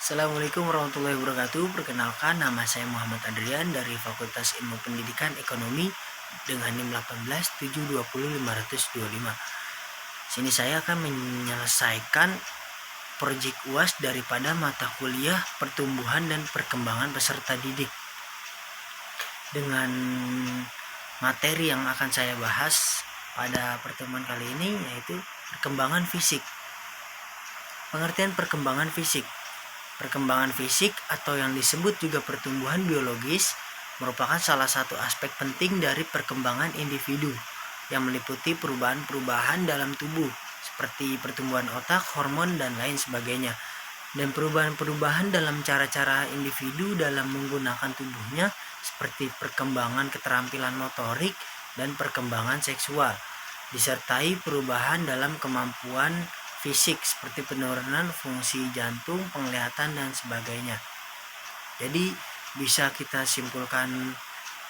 Assalamualaikum warahmatullahi wabarakatuh. Perkenalkan, nama saya Muhammad Adrian dari Fakultas Ilmu Pendidikan Ekonomi dengan NIM 1820525. Sini saya akan menyelesaikan proyek UAS daripada mata kuliah Pertumbuhan dan Perkembangan Peserta Didik. Dengan materi yang akan saya bahas pada pertemuan kali ini yaitu perkembangan fisik. Pengertian perkembangan fisik. Perkembangan fisik atau yang disebut juga pertumbuhan biologis merupakan salah satu aspek penting dari perkembangan individu yang meliputi perubahan-perubahan dalam tubuh seperti pertumbuhan otak, hormon, dan lain sebagainya. Dan perubahan-perubahan dalam cara-cara individu dalam menggunakan tubuhnya seperti perkembangan keterampilan motorik dan perkembangan seksual, disertai perubahan dalam kemampuan fisik seperti penurunan fungsi jantung, penglihatan, dan sebagainya. Jadi bisa kita simpulkan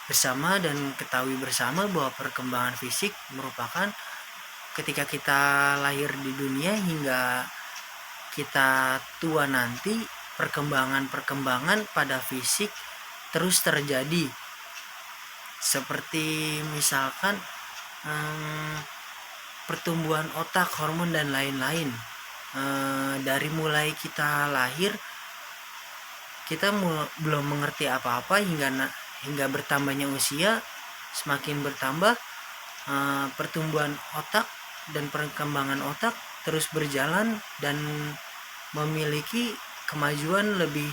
bersama dan ketahui bersama bahwa perkembangan fisik merupakan ketika kita lahir di dunia hingga kita tua nanti, perkembangan pada fisik terus terjadi. Seperti misalkan pertumbuhan otak, hormon, dan lain-lain. Dari mulai kita lahir kita belum mengerti apa-apa hingga bertambahnya usia, semakin bertambah pertumbuhan otak dan perkembangan otak terus berjalan dan memiliki kemajuan lebih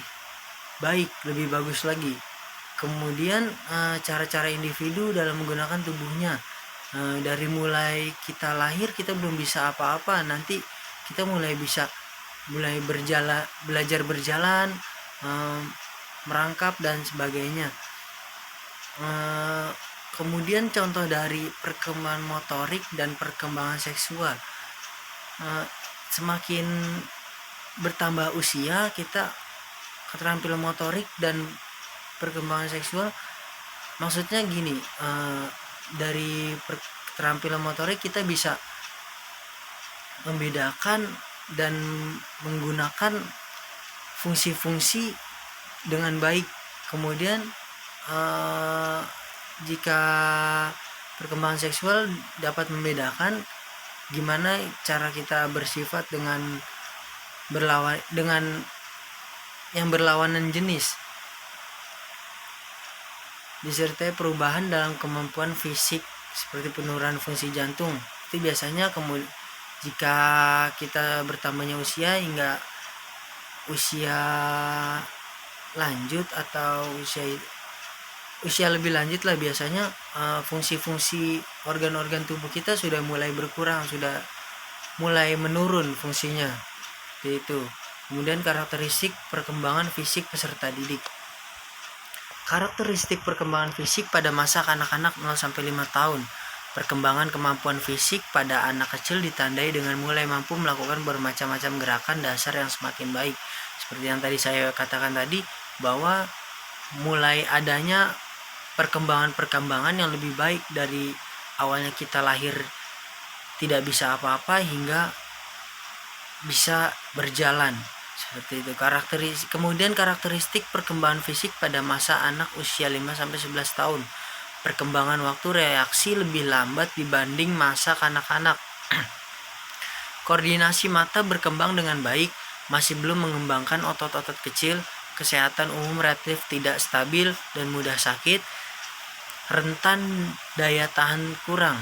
baik, lebih bagus lagi. Kemudian cara-cara individu dalam menggunakan tubuhnya, dari mulai kita lahir kita belum bisa apa-apa, nanti kita mulai belajar berjalan, merangkap dan sebagainya. Kemudian contoh dari perkembangan motorik dan perkembangan seksual, semakin bertambah usia kita keterampilan motorik dan perkembangan seksual, maksudnya gini, dari keterampilan motorik kita bisa membedakan dan menggunakan fungsi-fungsi dengan baik. Kemudian jika perkembangan seksual dapat membedakan gimana cara kita bersifat dengan yang berlawanan jenis, disertai perubahan dalam kemampuan fisik seperti penurunan fungsi jantung. Itu biasanya jika kita bertambahnya usia hingga usia lanjut atau usia lebih lanjut lah, biasanya fungsi-fungsi organ-organ tubuh kita sudah mulai berkurang, sudah mulai menurun fungsinya. Itu. Kemudian karakteristik perkembangan fisik peserta didik. Karakteristik perkembangan fisik pada masa kanak-kanak 0-5 tahun. Perkembangan kemampuan fisik pada anak kecil ditandai dengan mulai mampu melakukan bermacam-macam gerakan dasar yang semakin baik. Seperti yang tadi saya katakan tadi, bahwa mulai adanya perkembangan yang lebih baik dari awalnya kita lahir tidak bisa apa-apa hingga bisa berjalan. Seperti itu. Kemudian karakteristik perkembangan fisik pada masa anak usia 5-11 tahun. Perkembangan waktu reaksi lebih lambat dibanding masa kanak-kanak. Koordinasi mata berkembang dengan baik, masih belum mengembangkan otot-otot kecil. Kesehatan umum relatif tidak stabil dan mudah sakit. Rentan daya tahan kurang.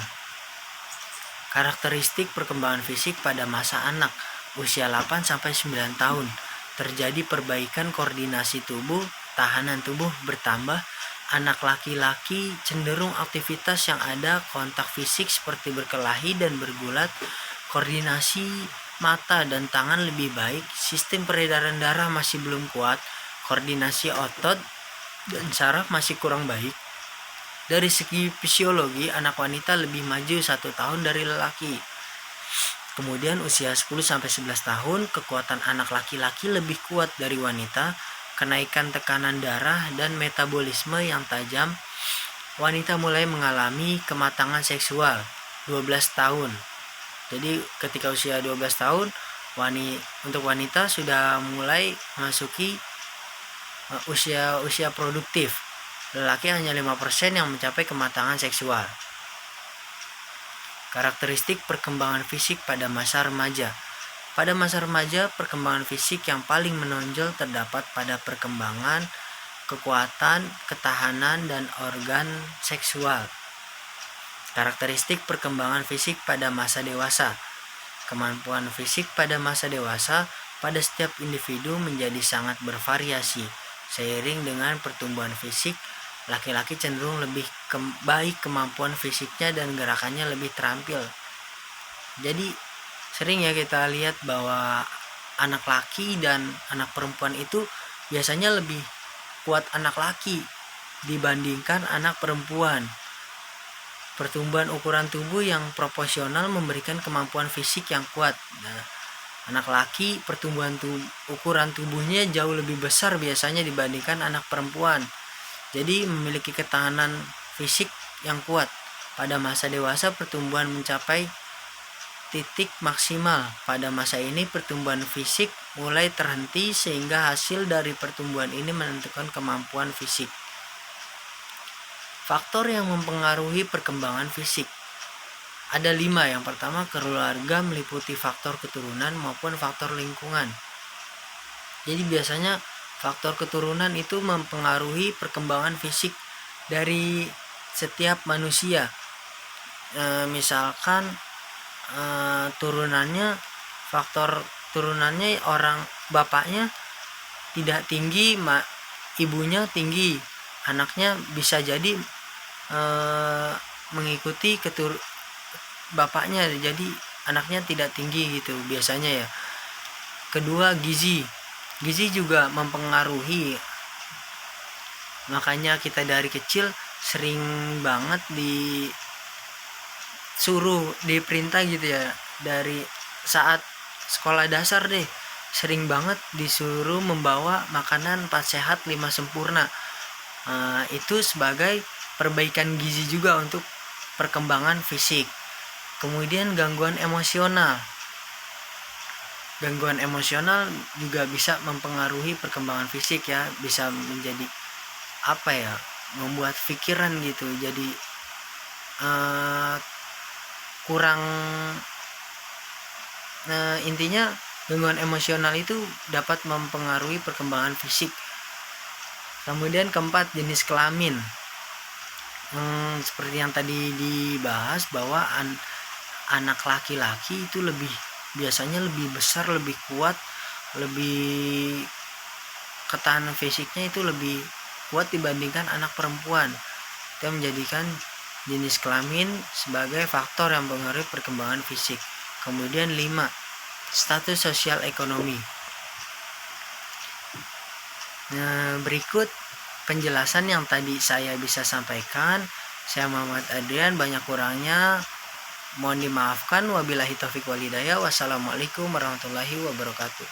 Karakteristik perkembangan fisik pada masa anak usia 8-9 tahun. Terjadi perbaikan koordinasi tubuh, tahanan tubuh bertambah. Anak laki-laki cenderung aktivitas yang ada kontak fisik seperti berkelahi dan bergulat. Koordinasi mata dan tangan lebih baik. Sistem peredaran darah masih belum kuat. Koordinasi otot dan saraf masih kurang baik. Dari segi fisiologi, anak wanita lebih maju 1 tahun dari lelaki. Kemudian usia 10-11 tahun, kekuatan anak laki-laki lebih kuat dari wanita. Kenaikan tekanan darah dan metabolisme yang tajam. Wanita mulai mengalami kematangan seksual 12 tahun. Jadi ketika usia 12 tahun, untuk wanita sudah mulai memasuki usia produktif. Lelaki hanya 5% yang mencapai kematangan seksual. Karakteristik perkembangan fisik pada masa remaja. Pada masa remaja, perkembangan fisik yang paling menonjol terdapat pada perkembangan kekuatan, ketahanan, dan organ seksual. Karakteristik perkembangan fisik pada masa dewasa. Kemampuan fisik pada masa dewasa pada setiap individu menjadi sangat bervariasi. Seiring dengan pertumbuhan fisik, laki-laki cenderung lebih baik kemampuan fisiknya dan gerakannya lebih terampil. Jadi sering ya kita lihat bahwa anak laki dan anak perempuan itu biasanya lebih kuat anak laki dibandingkan anak perempuan. Pertumbuhan ukuran tubuh yang proporsional memberikan kemampuan fisik yang kuat. Nah, anak laki pertumbuhan ukuran tubuhnya jauh lebih besar biasanya dibandingkan anak perempuan. Jadi memiliki ketahanan fisik yang kuat. Pada masa dewasa pertumbuhan mencapai titik maksimal. Pada masa ini pertumbuhan fisik mulai terhenti sehingga hasil dari pertumbuhan ini menentukan kemampuan fisik. Faktor yang mempengaruhi perkembangan fisik. Ada 5. Yang pertama, keluarga meliputi faktor keturunan maupun faktor lingkungan. Jadi biasanya faktor keturunan itu mempengaruhi perkembangan fisik dari setiap manusia. Misalkan faktor turunannya orang bapaknya tidak tinggi, ibunya tinggi, anaknya bisa jadi mengikuti bapaknya, jadi anaknya tidak tinggi gitu biasanya ya. Kedua, gizi juga mempengaruhi. Makanya kita dari kecil sering banget diperintah gitu ya, dari saat sekolah dasar deh sering banget disuruh membawa makanan 4 sehat 5 sempurna. Itu sebagai perbaikan gizi juga untuk perkembangan fisik. Kemudian gangguan emosional juga bisa mempengaruhi perkembangan fisik ya, bisa menjadi membuat pikiran gitu jadi kurang. Intinya gangguan emosional itu dapat mempengaruhi perkembangan fisik. Kemudian keempat, jenis kelamin. Seperti yang tadi dibahas bahwa anak laki-laki itu biasanya lebih besar, lebih kuat, lebih ketahanan fisiknya itu lebih kuat dibandingkan anak perempuan. Kita menjadikan jenis kelamin sebagai faktor yang mempengaruhi perkembangan fisik. Kemudian 5, status sosial ekonomi. Berikut penjelasan yang tadi saya bisa sampaikan. Saya Muhammad Adrian, banyak kurangnya mohon dimaafkan. Wabillahi taufiq wal hidayah. Wassalamualaikum warahmatullahi wabarakatuh.